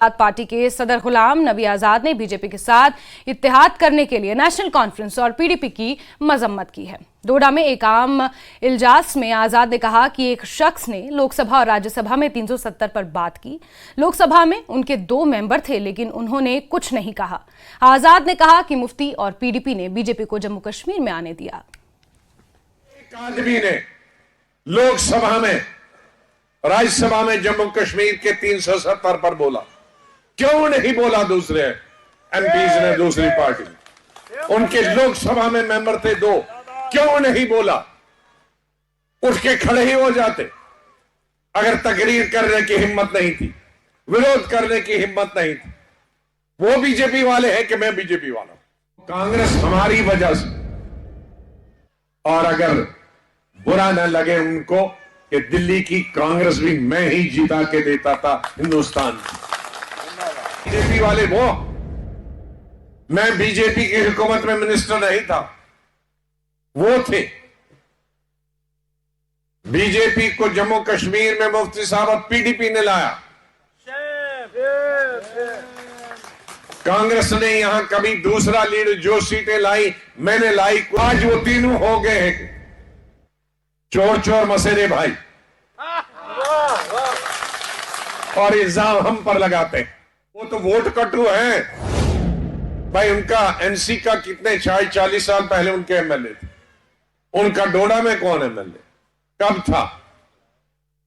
Party के सदर गुलाम नबी आजाद ने बीजेपी के साथ इत्तेहाद करने के लिए नेशनल कॉन्फ्रेंस और पीडीपी की मजम्मत की है। डोडा में एक आम इजलास में आजाद ने कहा कि एक शख्स ने लोकसभा और राज्यसभा में 370 पर बात की। लोकसभा में उनके 2 मेंबर थे, लेकिन उन्होंने कुछ नहीं कहा। आजाद ने कहा कि मुफ्ती और पीडीपी ने बीजेपी को जम्मू कश्मीर में आने दिया। एक आदमी ने लोकसभा में, राज्यसभा में जम्मू कश्मीर के 370 पर बोला, क्यों नहीं बोला दूसरे एमपीज ने, दूसरी पार्टी ने? उनके लोकसभा में मेंबर थे 2, क्यों नहीं बोला? उठ के खड़े ही हो जाते। अगर तकरीर करने की हिम्मत नहीं थी, विरोध करने की हिम्मत नहीं थी, वो बीजेपी वाले हैं कि मैं बीजेपी वाला हूं। कांग्रेस हमारी वजह से, और अगर बुरा न लगे उनको कि दिल्ली की कांग्रेस भी मैं ही जीता के देता था हिंदुस्तान की। बीजेपी वाले वो, मैं बीजेपी की हुकूमत में मिनिस्टर नहीं था, वो थे। बीजेपी को जम्मू कश्मीर में मुफ्ती साहब और पीडीपी ने लाया। कांग्रेस ने यहां कभी दूसरा लीडर जो सीटें लाई मैंने लाई। आज वो तीनों हो गए हैं चोर चोर मसेरे भाई, और इल्जाम हम पर लगाते हैं। वो तो वोट कटू है भाई। उनका एनसी का कितने 40 साल पहले उनके एमएलए थे। उनका डोडा में कौन एमएलए, कब था?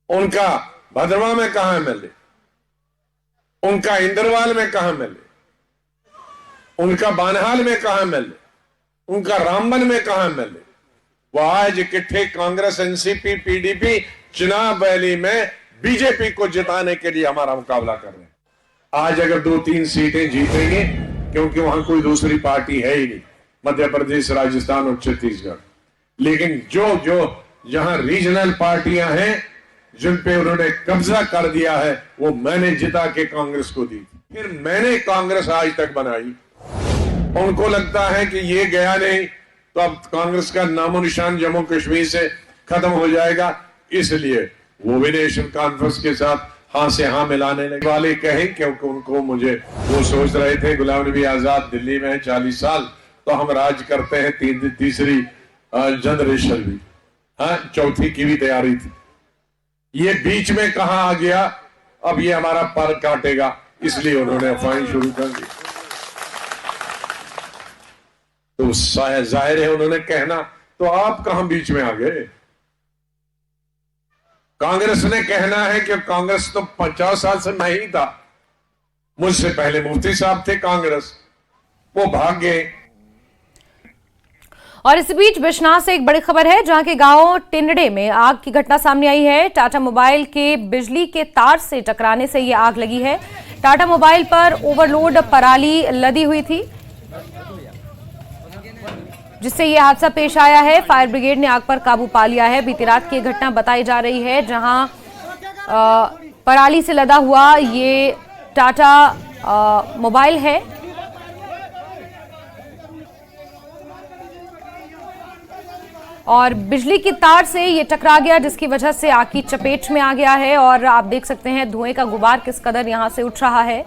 उनका भद्रवा में कहां एमएलए, उनका इंदरवाल में कहां एमएलए, उनका बानहाल में कहां एमएलए, उनका रामबन में कहां एमएलए? वो आज इकट्ठे कांग्रेस, एनसीपी, पीडीपी चुनाव रैली में बीजेपी को जिताने के लिए हमारा मुकाबला कर रहे हैं। आज अगर 2-3 सीटें जीतेंगे, क्योंकि वहां कोई दूसरी पार्टी है ही नहीं, मध्य प्रदेश, राजस्थान और छत्तीसगढ़। लेकिन जो जहां रीजनल पार्टियां हैं जिन पे उन्होंने कब्जा कर दिया है, वो मैंने जिता के कांग्रेस को दी। फिर मैंने कांग्रेस आज तक बनाई। उनको लगता है कि ये गया नहीं तो अब कांग्रेस का नामो निशान जम्मू कश्मीर से खत्म हो जाएगा, इसलिए वो भी नेशनल कॉन्फ्रेंस के साथ हां से हां मिलाने लगे वाले कहें, क्योंकि उनको मुझे वो सोच रहे थे गुलाम नबी आजाद दिल्ली में 40 साल तो हम राज करते हैं, तीसरी जनरेशन भी, हाँ, चौथी की भी तैयारी थी। ये बीच में कहां आ गया? अब ये हमारा पर काटेगा, इसलिए उन्होंने अफवाहें शुरू कर दी। तो जाहिर है उन्होंने कहना, तो आप कहां बीच में आ गए? कांग्रेस ने कहना है कि कांग्रेस तो 50 साल से मैं ही था, मुझसे पहले मुफ्ती साहब थे कांग्रेस, वो भाग गए। और इस बीच बिश्नाह से एक बड़ी खबर है, जहां के गांव टिंडे में आग की घटना सामने आई है। टाटा मोबाइल के बिजली के तार से टकराने से यह आग लगी है। टाटा मोबाइल पर ओवरलोड पराली लदी हुई थी, जिससे यह हादसा पेश आया है। फायर ब्रिगेड ने आग पर काबू पा लिया है। बीती रात की घटना बताई जा रही है, जहां पराली से लदा हुआ ये टाटा मोबाइल है। और बिजली की तार से ये टकरा गया, जिसकी वजह से आग की चपेट में आ गया है। और आप देख सकते हैं धुएं का गुबार किस कदर यहां से उठ रहा है।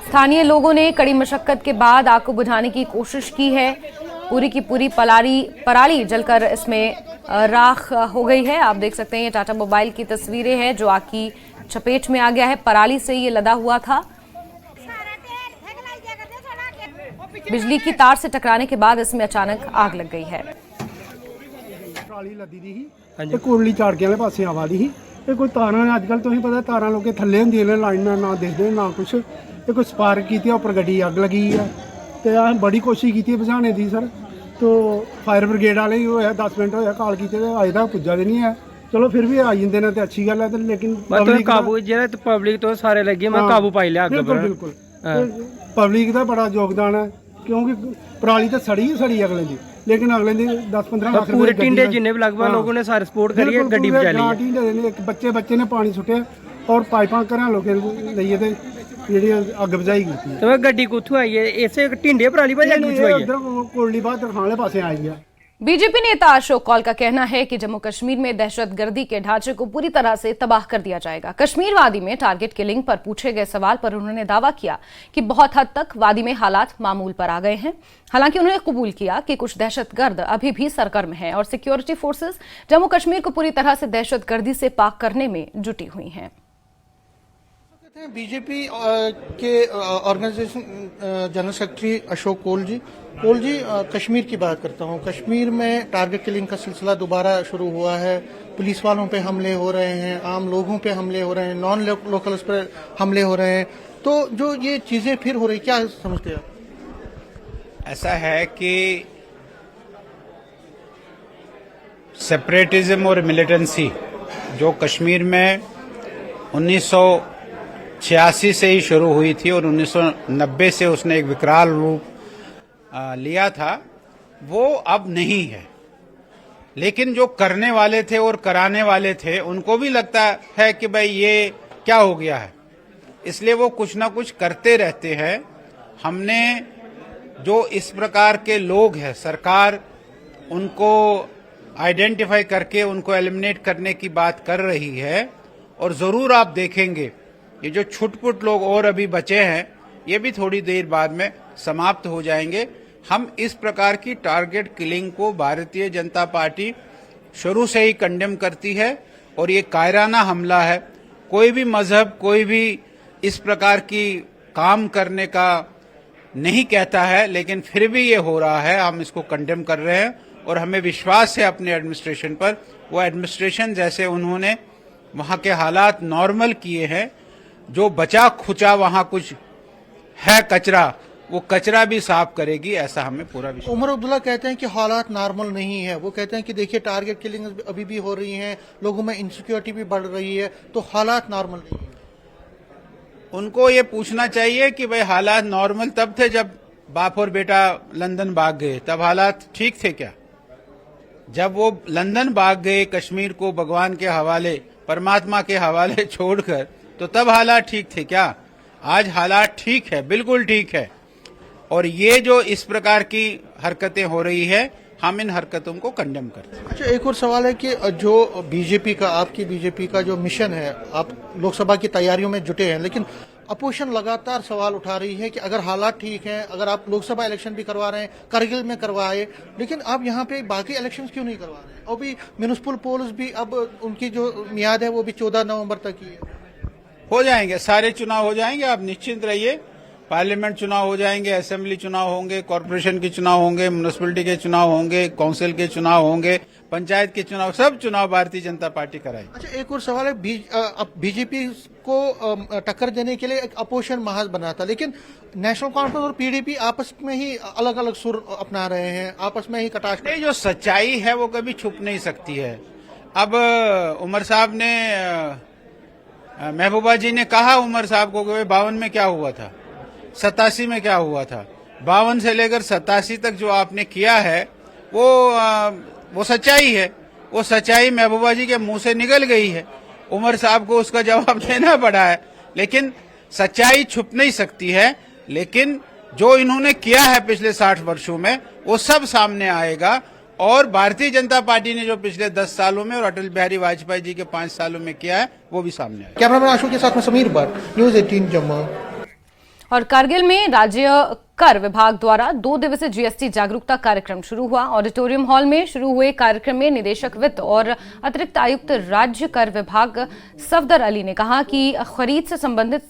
स्थानीय लोगों ने कड़ी मशक्कत के बाद आग को बुझाने की कोशिश की है। पूरी की पूरी पराली जलकर इसमें राख हो गई है। आप देख सकते हैं ये टाटा मोबाइल की तस्वीरें हैं जो आग की चपेट में आ गया है। पराली से ये लदा हुआ था। बिजली की तार से टकराने के बाद इसमें अचानक आग लग गई है। पराली लदी दी ही कोरली झाड़के वाले पासे आवा दी ही। कोई तारां अजकल तुसीं पता तारां लोके थल्ले हुंदियां ने, लाइनां ना दिखदे ना कुछ। ये कोई स्पार्क की उपर गड्डी अग लगी है, तो असें बड़ी कोशिश की बुझाने की सर। तो फायर ब्रिगेड वाले ही होया 10 मिनट होया कॉल की, अजे तक पुज्जा नहीं है। चलो फिर भी आई जाते हैं तो अच्छी गल है, लेकिन काबू जो पब्लिक तो सारे लगे, मैं काबू पाई लिया। बिल्कुल पब्लिक का बड़ा योगदान है, क्योंकि पराली तो सड़ी ही सड़ी अगले दी, लेकिन अगले दिन 10-15 लाख पूरे टिंडे जिन्ने भी लगभग लोगों ने सारे सपोर्ट करिए, गड्डी बचा ली। एक बच्चे ने पानी सुट्टिया और पाइपां घर लोगों लइए ते ਜਿਹੜੀ ਅੱਗ ਬੁਝਾਈ ਕੀਤੀ ਤੇ ਗੱਡੀ ਕਿੱਥੋਂ ਆਈ ਹੈ? ਇਸੇ ਢਿੰਡੇ ਪਰਾਲੀ ਭਾਜੀ ਅੱਗ ਬੁਝਾਈ ਹੈ? ਉਧਰ ਕੋਲੀ ਬਾਹਰ ਤਰਖਾਣ ਵਾਲੇ ਪਾਸੇ ਆਈ ਹੈ। बीजेपी नेता अशोक कौल का कहना है कि जम्मू कश्मीर में दहशतगर्दी के ढांचे को पूरी तरह से तबाह कर दिया जाएगा। कश्मीर वादी में टारगेट किलिंग पर पूछे गए सवाल पर उन्होंने दावा किया कि बहुत हद तक वादी में हालात मामूल पर आ गए हैं। हालांकि उन्होंने कबूल किया कि कुछ दहशतगर्द अभी भी सरगर्म हैं और सिक्योरिटी फोर्सेस जम्मू कश्मीर को पूरी तरह से दहशतगर्दी से पाक करने में जुटी हुई हैं। बीजेपी के organisation general secretary Ashok Kaul ji, Kashmir की बात करता हूँ। कश्मीर में टारगेट किलिंग का सिलसिला दोबारा शुरू हुआ है। पुलिस वालों पे हमले हो रहे हैं, आम लोगों पे हमले हो रहे हैं, नॉन लोकल्स पर हमले हो रहे हैं। तो जो ये चीजें फिर हो रही, क्या समझते हैं? ऐसा है कि सेपरेटिज्म और मिलिटेंसी जो कश्मीर में 1986 से ही शुरू हुई थी और 1990 से उसने एक विकराल रूप लिया था, वो अब नहीं है। लेकिन जो करने वाले थे और कराने वाले थे उनको भी लगता है कि भाई ये क्या हो गया है, इसलिए वो कुछ ना कुछ करते रहते हैं। हमने जो इस प्रकार के लोग हैं, सरकार उनको आइडेंटिफाई करके उनको एलिमिनेट करने की बात कर रही है। और जरूर आप देखेंगे ये जो छुटपुट लोग और अभी बचे हैं, ये भी थोड़ी देर बाद में समाप्त हो जाएंगे। हम इस प्रकार की टारगेट किलिंग को भारतीय जनता पार्टी शुरू से ही कंडेम करती है और ये कायराना हमला है। कोई भी मजहब, कोई भी इस प्रकार की काम करने का नहीं कहता है, लेकिन फिर भी ये हो रहा है। हम इसको कंडेम कर रहे हैं और हमें विश्वास है अपने एडमिनिस्ट्रेशन पर। वो एडमिनिस्ट्रेशन जैसे उन्होंने वहां के हालात नॉर्मल किए हैं, जो बचा खुचा वहां कुछ है कचरा, वो कचरा भी साफ करेगी, ऐसा हमें पूरा विश्वास। उमर अब्दुल्ला कहते हैं कि हालात नॉर्मल नहीं है। वो कहते हैं कि देखिए टारगेट किलिंग अभी भी हो रही है, लोगों में इनसिक्योरिटी भी बढ़ रही है, तो हालात नॉर्मल नहीं है। उनको ये पूछना चाहिए कि भाई हालात नॉर्मल तब थे जब बाप और बेटा लंदन भाग गए, तब हालात ठीक थे क्या? जब वो लंदन भाग गए कश्मीर को भगवान के हवाले, परमात्मा के हवाले छोड़कर, तो तब हालात ठीक थे क्या? आज हालात ठीक है, बिल्कुल ठीक है। और ये जो इस प्रकार की हरकतें हो रही है, हम इन हरकतों को कंडेम करते हैं। अच्छा, एक और सवाल है कि जो बीजेपी का, आपकी बीजेपी का जो मिशन है, आप लोकसभा की तैयारियों में जुटे हैं, लेकिन अपोजिशन लगातार सवाल उठा रही है कि अगर हालात ठीक हैं, अगर आप लोकसभा इलेक्शन भी करवा रहे हैं, करगिल में करवाए, लेकिन आप यहाँ पे बाकी इलेक्शंस क्यों नहीं करवा रहे हैं? और भी म्युनिसिपल पोल्स भी अब उनकी जो मियाद है वो भी 14 नवंबर तक ही है। हो जाएंगे, सारे चुनाव हो जाएंगे, आप निश्चिंत रहिए। पार्लियामेंट चुनाव हो जाएंगे, असेंबली चुनाव होंगे, कॉर्पोरेशन के चुनाव होंगे, म्युनिसिपैलिटी के चुनाव होंगे, काउंसिल के चुनाव होंगे, पंचायत के चुनाव, सब चुनाव भारतीय जनता पार्टी कराएगी। अच्छा, एक और सवाल है, बीजेपी को टक्कर देने के लिए एक अपोजिशन महाज बना था, लेकिन नेशनल कॉन्फ्रेंस और पीडीपी आपस में ही अलग अलग सुर अपना रहे हैं, आपस में ही कटाश। ये जो सच्चाई है वो कभी छुप नहीं सकती है। अब उमर साहब ने, महबूबा जी ने कहा उमर साहब को कि 52 में क्या हुआ था, 87 में क्या हुआ था, 52 से लेकर 87 तक जो आपने किया है वो सच्चाई है। वो सच्चाई महबूबा जी के मुंह से निकल गई है, उमर साहब को उसका जवाब देना पड़ा है। लेकिन सच्चाई छुप नहीं सकती है, लेकिन जो इन्होंने किया है पिछले 60 वर्षों में वो सब सामने आएगा। और भारतीय जनता पार्टी ने जो पिछले 10 सालों में और अटल बिहारी वाजपेयी जी के 5 सालों में किया है वो भी सामने आएगा। कैमरामैन अशोक के साथ में समीर भट्ट, न्यूज़ 18 जम्मू। और कारगिल में राज्य कर विभाग द्वारा 2 दिवसीय जीएसटी जागरूकता कार्यक्रम शुरू हुआ। ऑडिटोरियम हॉल में शुरू हुए कार्यक्रम में निदेशक वित्त और अतिरिक्त आयुक्त राज्य कर विभाग सफदर अली ने कहा कि खरीद से संबंधित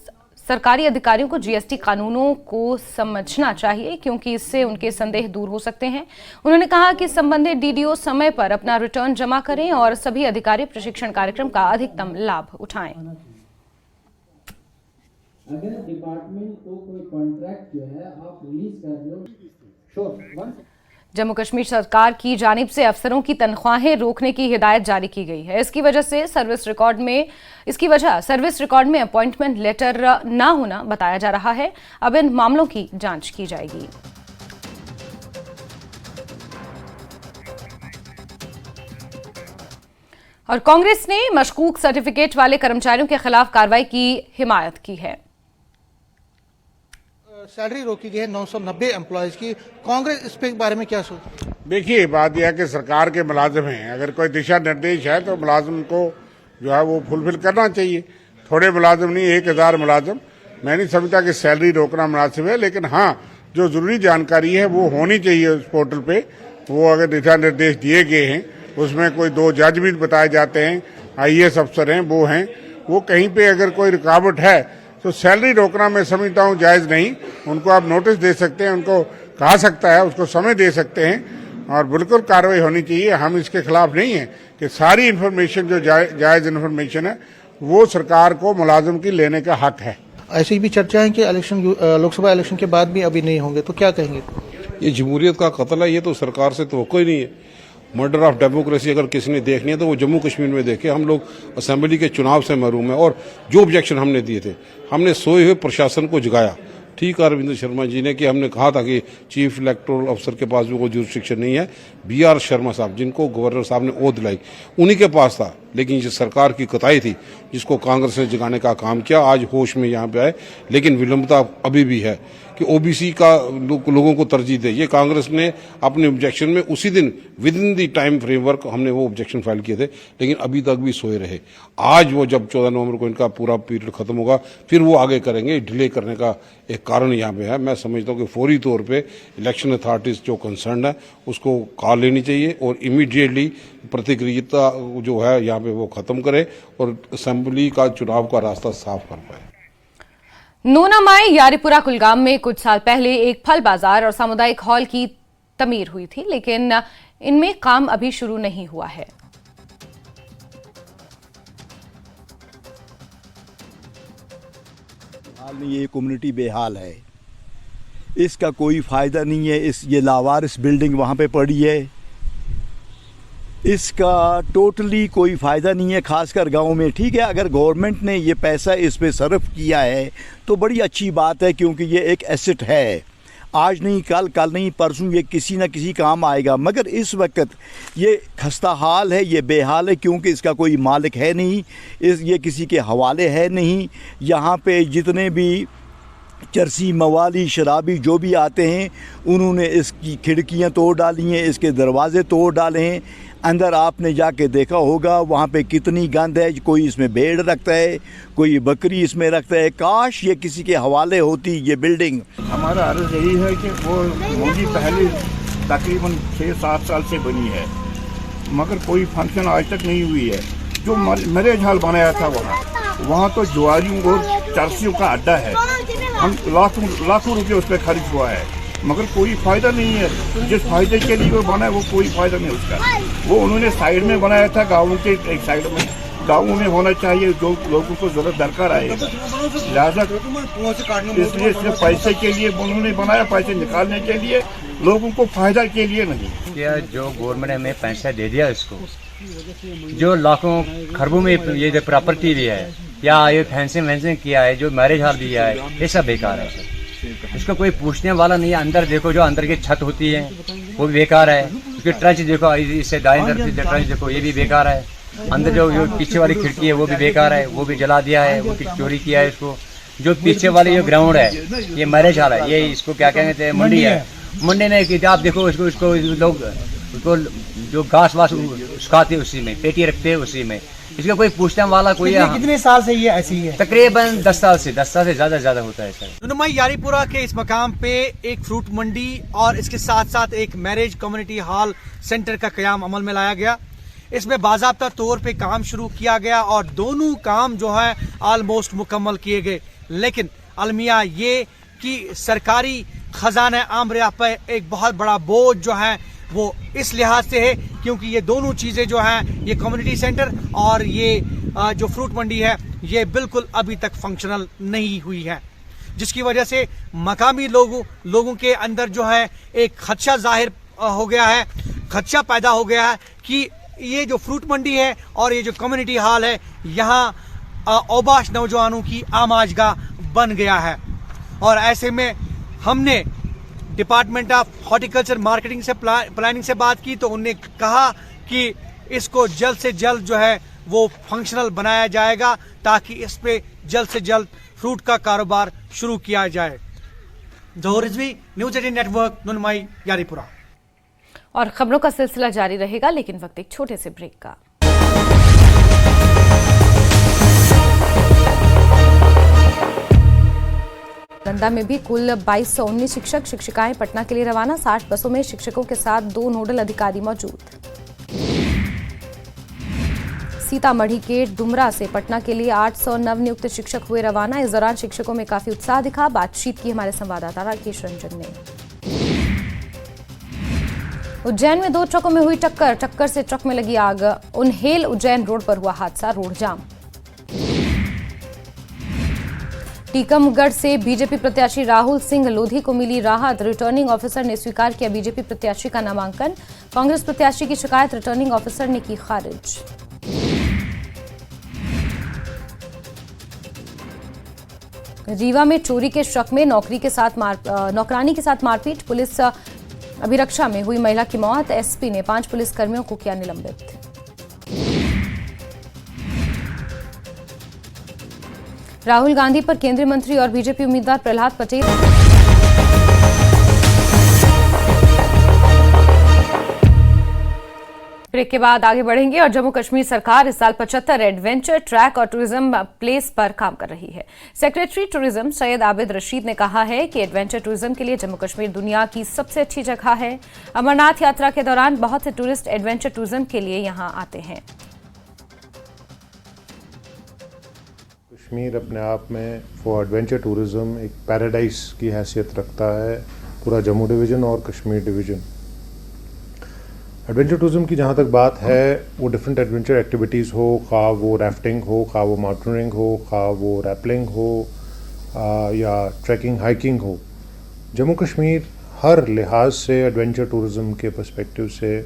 सरकारी अधिकारियों को जीएसटी कानूनों को समझना चाहिए, क्योंकि इससे उनके संदेह दूर हो सकते हैं। उन्होंने कहा कि संबंधित डीडीओ समय पर अपना रिटर्न जमा करें और सभी अधिकारी प्रशिक्षण कार्यक्रम का अधिकतम लाभ उठाएं। अगर डिपार्टमेंट को कोई कॉन्ट्रैक्ट जो है आप रिलीज कर रहे हो, श्योर। जम्मू कश्मीर सरकार की जानिब से अफसरों की तनख्वाहें रोकने की हिदायत जारी की गई है। इसकी वजह सर्विस रिकॉर्ड में अपॉइंटमेंट लेटर ना होना बताया जा रहा है। अब इन मामलों की जांच की जाएगी। और कांग्रेस ने मशकूक सर्टिफिकेट वाले कर्मचारियों के खिलाफ कार्रवाई की हिमायत की है। सैलरी रोकी गई है 990 एम्प्लॉयज की, कांग्रेस इस पे बारे में क्या सोचती है? देखिए, बात यह है कि सरकार के मुलाजिम हैं, अगर कोई दिशा निर्देश है तो मुलाजिम को जो है वो फुलफिल करना चाहिए। थोड़े मुलाजिम नहीं, 1000 मुलाजिम। मैं नहीं समझता कि सैलरी रोकना मुनासिब है, लेकिन हाँ, जो जरूरी जानकारी है वो होनी चाहिए उस पोर्टल पे। वो अगर दिशा निर्देश दिए गए हैं, उसमें कोई 2 जज भी बताए जाते हैं, IAS अफसर हैं, वो कहीं पे अगर कोई रुकावट है तो सैलरी रोकना मैं समझता हूँ जायज नहीं। उनको आप नोटिस दे सकते हैं, उनको कहा सकता है, उसको समय दे सकते हैं और बिल्कुल कार्रवाई होनी चाहिए। हम इसके खिलाफ नहीं है कि सारी इन्फॉर्मेशन जो जायज इन्फॉर्मेशन है वो सरकार को मुलाजिम की लेने का हक है। ऐसी भी चर्चा है कि इलेक्शन, लोकसभा इलेक्शन के बाद भी अभी नहीं होंगे, तो क्या कहेंगे? ये जमहूरियत का कत्ल है, ये तो सरकार से तो कोई नहीं है। मर्डर ऑफ डेमोक्रेसी अगर किसी ने देखनी है तो वो जम्मू कश्मीर में देखे। हम लोग असेंबली के चुनाव से महरूम है और जो ऑब्जेक्शन हमने दिए थे, हमने सोए हुए प्रशासन को जगाया। ठीक है अरविंद शर्मा जी ने कि हमने कहा था कि चीफ इलेक्टोरल अफसर के पास भी कोई जुरिस्डिक्शन नहीं है। BR शर्मा साहब, जिनको गवर्नर साहब ने ओथ दिलाई, उन्हीं के पास था, लेकिन ये सरकार की कताई थी जिसको कांग्रेस ने जगाने का काम किया। आज होश में यहाँ पे आए, लेकिन विलंबता अभी भी है कि OBC का लोगों को तरजीह दे। ये कांग्रेस ने अपने ऑब्जेक्शन में उसी दिन with in the time framework हमने वो ऑब्जेक्शन फाइल किए थे, लेकिन अभी तक भी सोए रहे। आज वो जब 14 नवंबर को इनका पूरा पीरियड खत्म होगा फिर वो आगे करेंगे। डिले करने का एक कारण यहाँ पे है। मैं समझता हूँ कि फौरी तौर पे इलेक्शन अथॉरिटीज जो कंसर्न है उसको कॉल लेनी चाहिए और इमीडिएटली प्रतिक्रिया जो है यहाँ पे वो खत्म करे और असेंबली का चुनाव का रास्ता साफ कर पाए। नूनामाई यारीपुरा कुलगाम में कुछ साल पहले एक फल बाजार और सामुदायिक हॉल की तमीर हुई थी, लेकिन इनमें काम अभी शुरू नहीं हुआ है। हाल में ये कम्युनिटी बेहाल है, इसका कोई फायदा नहीं है। ये लावारिस बिल्डिंग वहाँ पे पड़ी है, इसका टोटली कोई फ़ायदा नहीं है, खासकर गांव में। ठीक है, अगर गवर्नमेंट ने ये पैसा इस पे सर्फ किया है तो बड़ी अच्छी बात है, क्योंकि ये एक एसेट है। आज नहीं कल, कल नहीं परसों ये किसी न किसी काम आएगा। मगर इस वक्त ये खस्ता हाल है, ये बेहाल है, क्योंकि इसका कोई मालिक है नहीं, ये किसी के हवाले है नहीं। यहाँ पे जितने भी चरसी मवाली शराबी जो भी आते हैं, उन्होंने इसकी खिड़कियाँ तोड़ डाली हैं, इसके दरवाजे तोड़ डाले हैं। अंदर आपने जाके देखा होगा वहाँ पे कितनी गंद है। कोई इसमें भेड़ रखता है, कोई बकरी इसमें रखता है। काश ये किसी के हवाले होती ये बिल्डिंग। हमारा अर्ज यही है कि वो मोदी पहले तकरीबन 6-7 साल से बनी है, मगर कोई फंक्शन आज तक नहीं हुई है। जो मैरिज हॉल बनाया था वहाँ तो जुआरियों और चरसियों का अड्डा है। हम लाखों रुपये उस पर खर्च हुआ है, मगर कोई फायदा नहीं है। जिस फायदे के लिए वो बना है वो कोई फायदा नहीं उसका। वो उन्होंने साइड में बनाया था, गाँव के एक साइड में। गाँव में होना चाहिए, जो लोगों को जरूरत दरकार आएगा। लिहाजा इसलिए सिर्फ पैसे के लिए उन्होंने बनाया, पैसे निकालने के लिए, लोगों को फायदा के लिए नहीं। क्या जो गवर्नमेंट ने हमें पैसा दे दिया इसको, जो लाखों खरबों में ये जो प्रॉपर्टी लिया है या ये फेंसिंग किया है, जो मैरिज हॉल दिया है, ये सब बेकार है सर। इसको कोई पूछने वाला नहीं है। अंदर देखो, जो अंदर की छत होती है वो भी बेकार है। उसके ट्रंच देखो, इससे दाएं तरफ ट्रंच देखो, ये भी बेकार है। अंदर जो पीछे वाली खिड़की है वो भी बेकार है, वो भी जला दिया है, वो चोरी किया है इसको। जो पीछे वाली जो ग्राउंड है ये मैरिज हॉल है, ये इसको क्या कहेंगे, मंडी है। मंडी ने आप देखो इसको लोग उसको जो घास वास सुखाते उसी में, पेटी रखते हैं उसी में। इसका कोई पूछने वाला कोई कितने साल से ये ऐसी है? तकरीबन 10 साल से ज्यादा होता है सर। नूनामाई यारीपुरा के इस मकाम पे एक फ्रूट मंडी और इसके साथ साथ एक मैरिज कम्युनिटी हॉल सेंटर का कयाम अमल में लाया गया। इसमें बाज़ाब्ता तौर पे काम शुरू किया गया और दोनों काम जो है ऑलमोस्ट मुकम्मल किए गए। लेकिन अलमिया ये कि सरकारी खजाना आमरिया पर एक बहुत बड़ा बोझ जो है वो इस लिहाज से है क्योंकि ये दोनों चीज़ें जो हैं, ये कम्युनिटी सेंटर और ये जो फ्रूट मंडी है, ये बिल्कुल अभी तक फंक्शनल नहीं हुई है, जिसकी वजह से मकामी लोगों के अंदर जो है एक खदशा जाहिर हो गया है, खदशा पैदा हो गया है कि ये जो फ्रूट मंडी है और ये जो कम्युनिटी हॉल है, यहाँ औबाश नौजवानों की आमाजगाह बन गया है। और ऐसे में हमने डिपार्टमेंट ऑफ हॉर्टिकल्चर मार्केटिंग से प्लानिंग से बात की तो उन्होंने कहा कि इसको जल्द से जल्द जो है वो फंक्शनल बनाया जाएगा ताकि इस पे जल्द से जल्द फ्रूट का कारोबार शुरू किया जाए। जौहर रिजवी, न्यूज 18 नेटवर्क, नुनमाई, यारीपुरा। और खबरों का सिलसिला जारी रहेगा, लेकिन वक्त एक छोटे से ब्रेक का। नंदा में भी कुल 2219 शिक्षक शिक्षिकाएं पटना के लिए रवाना। 60 बसों में शिक्षकों के साथ 2 नोडल अधिकारी मौजूद। सीतामढ़ी के डुमरा से पटना के लिए 800 नवनियुक्त शिक्षक हुए रवाना। इस दौरान शिक्षकों में काफी उत्साह दिखा। बातचीत की हमारे संवाददाता राकेश रंजन ने। उज्जैन में 2 ट्रकों में हुई टक्कर से ट्रक में लगी आग। उन्हेल उज्जैन रोड पर हुआ हादसा, रोड जाम। टीकमगढ़ से बीजेपी प्रत्याशी राहुल सिंह लोधी को मिली राहत। रिटर्निंग ऑफिसर ने स्वीकार किया बीजेपी प्रत्याशी का नामांकन। कांग्रेस प्रत्याशी की शिकायत रिटर्निंग ऑफिसर ने की खारिज। रीवा में चोरी के शक में नौकरानी के साथ मारपीट। पुलिस अभिरक्षा में हुई महिला की मौत। एसपी ने 5 पुलिसकर्मियों को किया निलंबित। राहुल गांधी पर केंद्रीय मंत्री और बीजेपी उम्मीदवार प्रहलाद पटेल ब्रेक के बाद आगे बढ़ेंगे और जम्मू कश्मीर सरकार इस साल 75 एडवेंचर ट्रैक और टूरिज्म प्लेस पर काम कर रही है। सेक्रेटरी टूरिज्म सैयद आबिद रशीद ने कहा है कि एडवेंचर टूरिज्म के लिए जम्मू कश्मीर दुनिया की सबसे अच्छी जगह है। अमरनाथ यात्रा के दौरान बहुत से टूरिस्ट एडवेंचर टूरिज्म के लिए यहां आते हैं। कश्मीर अपने आप में फॉर एडवेंचर टूरिज्म एक पैराडाइज की हैसियत रखता है, पूरा जम्मू डिवीज़न और कश्मीर डिवीज़न। एडवेंचर टूरिज्म की जहाँ तक बात है, वो डिफरेंट एडवेंचर एक्टिविटीज़ हो, खा वो राफ्टिंग हो, खा वो माउंटेनियरिंग हो, खा वो रैपलिंग हो या ट्रैकिंग हाइकिंग हो, जम्मू कश्मीर हर लिहाज से एडवेंचर टूरिज्म के पर्सपेक्टिव से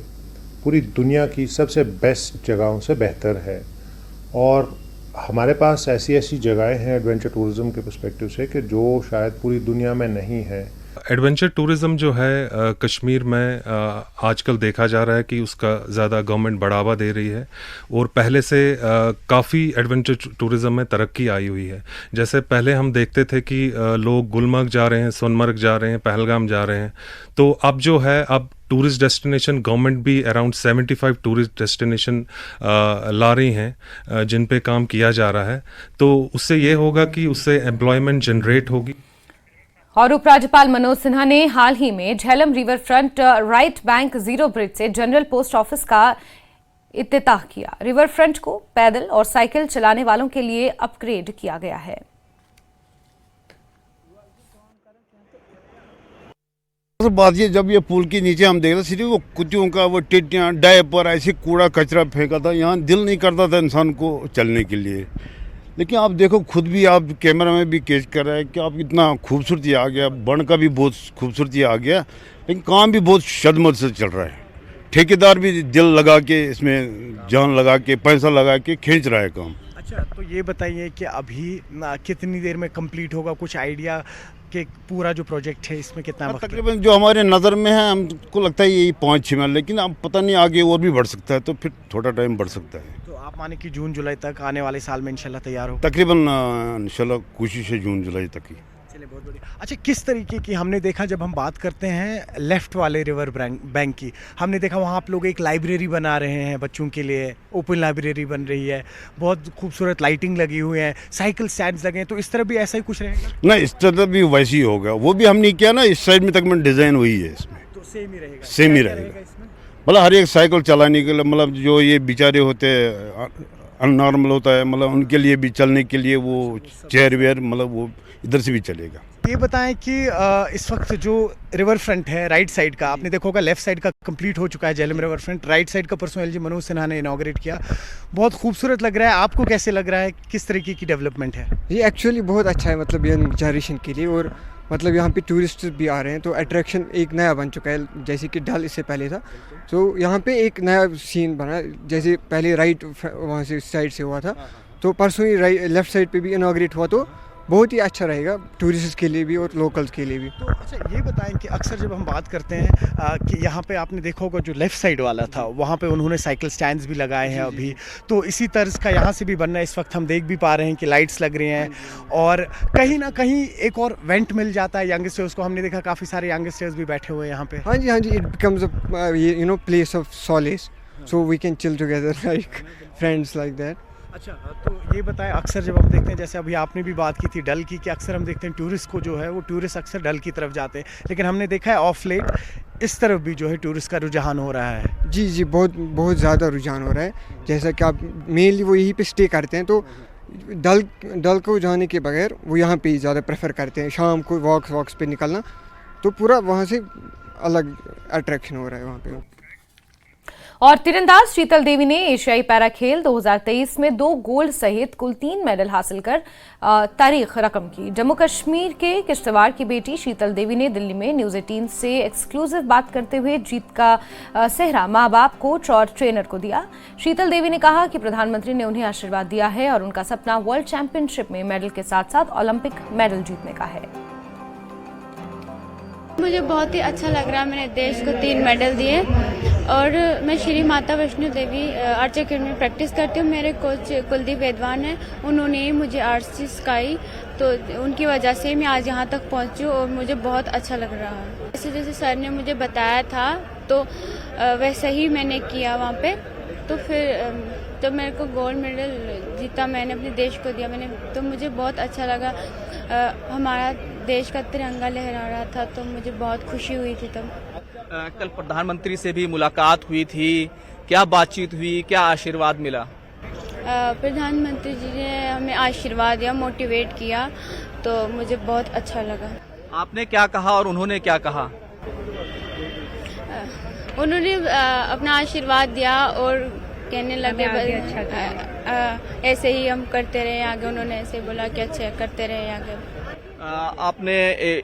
पूरी दुनिया की सबसे बेस्ट जगहों से बेहतर है। और हमारे पास ऐसी जगहें हैं एडवेंचर टूरिज्म के पर्सपेक्टिव से कि जो शायद पूरी दुनिया में नहीं है। एडवेंचर टूरिज्म जो है कश्मीर में आजकल देखा जा रहा है कि उसका ज़्यादा गवर्नमेंट बढ़ावा दे रही है और पहले से काफ़ी एडवेंचर टूरिज्म में तरक्की आई हुई है। जैसे पहले हम देखते थे कि लोग गुलमर्ग जा रहे हैं, सोनमर्ग जा रहे हैं, पहलगाम जा रहे हैं, तो अब जो है अब टूरिस्ट डेस्टिनेशन गवर्नमेंट भी अराउंड 75 टूरिस्ट डेस्टिनेशन ला रही हैं जिन पे काम किया जा रहा है। तो उससे ये होगा कि उससे एम्प्लॉयमेंट जनरेट होगी। और उपराज्यपाल मनोज सिन्हा ने हाल ही में Jhelum river front right bank zero bridge से जनरल पोस्ट ऑफिस का इफ्तिताह किया। रिवर फ्रंट को पैदल और साइकिल चलाने वालों के लिए अपग्रेड किया गया है। बात ये, जब ये पुल के नीचे हम देख रहे सिर्फ वो कुत्तियों का वो टिड्डियाँ डायपर ऐसे कूड़ा कचरा फेंका था, यहाँ दिल नहीं करता था इंसान को चलने के लिए। लेकिन आप देखो, खुद भी आप कैमरा में भी कैच कर रहे हैं कि आप इतना खूबसूरती आ गया, बन का भी बहुत खूबसूरती आ गया, लेकिन काम भी बहुत शदमत से चल रहा है। ठेकेदार भी दिल लगा के, इसमें जान लगा के, पैसा लगा के खींच रहा है काम। अच्छा, तो ये बताइए कि अभी कितनी देर में कंप्लीट होगा, कुछ आइडिया कि पूरा जो प्रोजेक्ट है इसमें कितना वक्त? तकरीबन जो हमारे नज़र में है, हमको लगता है यही 5-6 महीने, लेकिन अब पता नहीं आगे और भी बढ़ सकता है, तो फिर थोड़ा टाइम बढ़ सकता है। तो आप माने कि जून जुलाई तक आने वाले साल में इंशाल्लाह तैयार हो? तकरीबन इंशाल्लाह कोशिश है जून जुलाई तक की। चलिए, बहुत बढ़िया। अच्छा, किस तरीके की हमने देखा, जब हम बात करते हैं लेफ्ट वाले रिवर बैंक की, हमने देखा वहाँ आप लोग एक लाइब्रेरी बना रहे हैं बच्चों के लिए, ओपन लाइब्रेरी बन रही है, बहुत खूबसूरत लाइटिंग लगी हुई है, साइकिल स्टैंड्स लगे हैं, तो इस तरह भी ऐसा ही कुछ रहेगा? नहीं, इस तरह भी वैसे ही होगा, वो भी हमने किया ना, इस साइड में तकरीबन डिज़ाइन वही है, इसमें तो सेम ही रहेगा। सेम ही रहेगा। मतलब हर एक साइकिल चलाने के लिए, मतलब जो ये बेचारे होते हैं अननॉर्मल होता है, मतलब उनके लिए भी चलने के लिए वो चेयर वेयर, मतलब वो इधर से भी चलेगा। ये बताएं कि इस वक्त जो रिवर फ्रंट है राइट साइड का, आपने देखा होगा लेफ्ट साइड का कंप्लीट हो चुका है Jhelum river front, right side का परसों एलजी मनोज सिन्हा ने इनॉग्रेट किया, बहुत खूबसूरत लग रहा है। आपको कैसे लग रहा है, किस तरीके की डेवलपमेंट है? ये एक्चुअली बहुत अच्छा है, मतलब यंग जनरेशन के लिए, और मतलब यहाँ पे टूरिस्ट भी आ रहे हैं, तो अट्रैक्शन एक नया बन चुका है। जैसे कि डल इससे पहले था, तो यहाँ पे एक नया सीन बना, जैसे पहले राइट वहाँ से साइड से हुआ था, तो परसों ही लेफ्ट साइड पे भी इनॉग्रेट हुआ, तो बहुत ही अच्छा रहेगा टूरिस्ट के लिए भी और लोकल्स के लिए भी। तो अच्छा ये बताएं कि अक्सर जब हम बात करते हैं कि यहाँ पे आपने देखा होगा जो लेफ़्ट साइड वाला था वहाँ पे उन्होंने साइकिल स्टैंड्स भी लगाए हैं अभी, तो इसी तर्ज का यहाँ से भी बनना है। इस वक्त हम देख भी पा रहे हैं कि लाइट्स लग रही हैं और कहीं ना कहीं एक और वेंट मिल जाता है यंगस्टर्स को। हमने देखा काफ़ी सारे यंगस्टर्स भी बैठे हुए हैं यहाँ पे। हाँ जी, it becomes a place of solace, so we can chill together like friends like that. अच्छा, तो ये बताएं अक्सर जब हम देखते हैं, जैसे अभी आपने भी बात की थी डल की, कि अक्सर हम देखते हैं टूरिस्ट को जो है वो टूरिस्ट अक्सर डल की तरफ जाते हैं, लेकिन हमने देखा है ऑफ लेट इस तरफ भी जो है टूरिस्ट का रुझान हो रहा है। जी, बहुत ज़्यादा रुझान हो रहा है। जैसा कि आप मेनली वो यहीं पे स्टे करते हैं, तो डल को जाने के बगैर वो यहाँ पे ही ज़्यादा प्रेफर करते हैं, शाम को वॉक्स पे निकलना, तो पूरा वहाँ से अलग अट्रैक्शन हो रहा है वहाँ पे। और तीरंदाज शीतल देवी ने एशियाई पैरा खेल 2023 में 2 गोल्ड सहित कुल 3 मेडल हासिल कर तारीख रकम की। जम्मू कश्मीर के किश्तवाड़ की बेटी शीतल देवी ने दिल्ली में न्यूज़ 18 से एक्सक्लूसिव बात करते हुए जीत का सेहरा माँ बाप, कोच और ट्रेनर को दिया। शीतल देवी ने कहा कि प्रधानमंत्री ने उन्हें आशीर्वाद दिया है और उनका सपना वर्ल्ड चैंपियनशिप में मेडल के साथ साथ ओलंपिक मेडल जीतने का है। मुझे बहुत ही अच्छा लग रहा है, मैंने देश को 3 मेडल दिए और मैं श्री माता वैष्णो देवी आर्च अकेडमी में प्रैक्टिस करती हूँ। मेरे कोच कुलदीप वेदवान हैं, उन्होंने ही मुझे आर्ट्स सिखाई, तो उनकी वजह से मैं आज यहाँ तक पहुँची और मुझे बहुत अच्छा लग रहा है। जैसे सर ने मुझे बताया था तो वैसे ही मैंने किया वहाँ पे। तो फिर जब मेरे को गोल्ड मेडल जीता, मैंने अपने देश को दिया, तो मुझे बहुत अच्छा लगा। हमारा देश का तिरंगा लहरा रहा था, तो मुझे बहुत खुशी हुई थी तब। कल प्रधानमंत्री से भी मुलाकात हुई थी, क्या बातचीत हुई, क्या आशीर्वाद मिला? प्रधानमंत्री जी ने हमें आशीर्वाद दिया, मोटिवेट किया, तो मुझे बहुत अच्छा लगा। आपने क्या कहा और उन्होंने क्या कहा? उन्होंने अपना आशीर्वाद दिया और कहने लगे ऐसे ही हम करते रहे आगे। उन्होंने ऐसे बोला कि अच्छा करते रहे आगे। आपने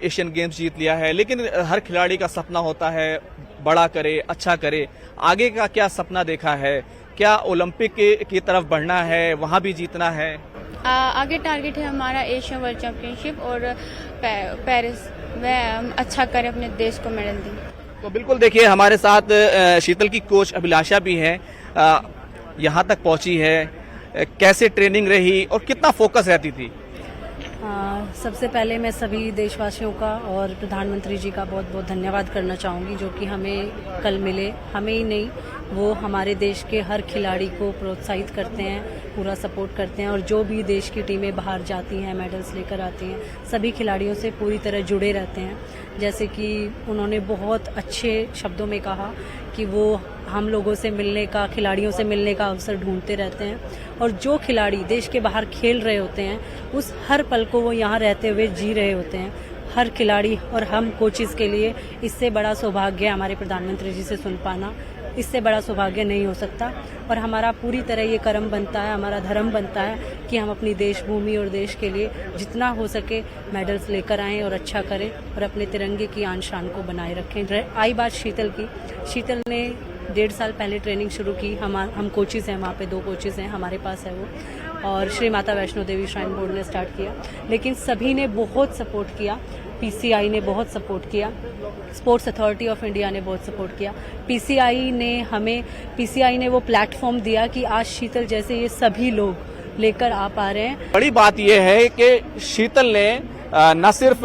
एशियन गेम्स जीत लिया है, लेकिन हर खिलाड़ी का सपना होता है बड़ा करे, अच्छा करे। आगे का क्या सपना देखा है? क्या ओलंपिक की तरफ बढ़ना है, वहाँ भी जीतना है? आगे टारगेट है हमारा एशियन वर्ल्ड चैंपियनशिप और पेरिस में हम अच्छा करें, अपने देश को मेडल दें। तो बिल्कुल देखिए, हमारे साथ शीतल की कोच अभिलाषा भी है, यहाँ तक पहुँची है। कैसे ट्रेनिंग रही और कितना फोकस रहती थी? सबसे पहले मैं सभी देशवासियों का और प्रधानमंत्री जी का बहुत बहुत धन्यवाद करना चाहूँगी, जो कि हमें कल मिले। हमें ही नहीं, वो हमारे देश के हर खिलाड़ी को प्रोत्साहित करते हैं, पूरा सपोर्ट करते हैं, और जो भी देश की टीमें बाहर जाती हैं, मेडल्स लेकर आती हैं, सभी खिलाड़ियों से पूरी तरह जुड़े रहते हैं। जैसे कि उन्होंने बहुत अच्छे शब्दों में कहा कि वो हम लोगों से मिलने का, खिलाड़ियों से मिलने का अवसर ढूंढते रहते हैं, और जो खिलाड़ी देश के बाहर खेल रहे होते हैं उस हर पल को वो यहाँ रहते हुए जी रहे होते हैं। हर खिलाड़ी और हम कोचेस के लिए इससे बड़ा सौभाग्य हमारे प्रधानमंत्री जी से सुन पाना, इससे बड़ा सौभाग्य नहीं हो सकता। और हमारा पूरी तरह ये कर्म बनता है, हमारा धर्म बनता है कि हम अपनी देश भूमि और देश के लिए जितना हो सके मेडल्स लेकर आएँ और अच्छा करें और अपने तिरंगे की आन शान को बनाए रखें। आई बात शीतल की, शीतल ने 1.5 साल पहले ट्रेनिंग शुरू की। हम कोचेस हैं, वहाँ पे 2 कोचेस हैं, हमारे पास है वो, और श्री माता वैष्णो देवी श्राइन बोर्ड ने स्टार्ट किया। लेकिन सभी ने बहुत सपोर्ट किया, पीसीआई ने बहुत सपोर्ट किया, स्पोर्ट्स अथॉरिटी ऑफ इंडिया ने बहुत सपोर्ट किया। पीसीआई ने वो प्लेटफॉर्म दिया कि आज शीतल जैसे ये सभी लोग लेकर आ पा रहे हैं। बड़ी बात यह है कि शीतल ने न सिर्फ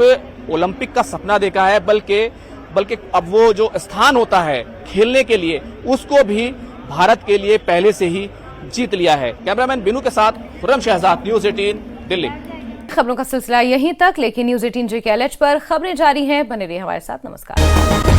ओलंपिक का सपना देखा है, बल्कि अब वो जो स्थान होता है खेलने के लिए, उसको भी भारत के लिए पहले से ही जीत लिया है। कैमरामैन बिनू के साथ खुर्रम शहजाद, न्यूज़ 18 दिल्ली। खबरों का सिलसिला यहीं तक, लेकिन न्यूज़ 18 JKLH पर खबरें जारी हैं। बने रहिए हमारे साथ। नमस्कार।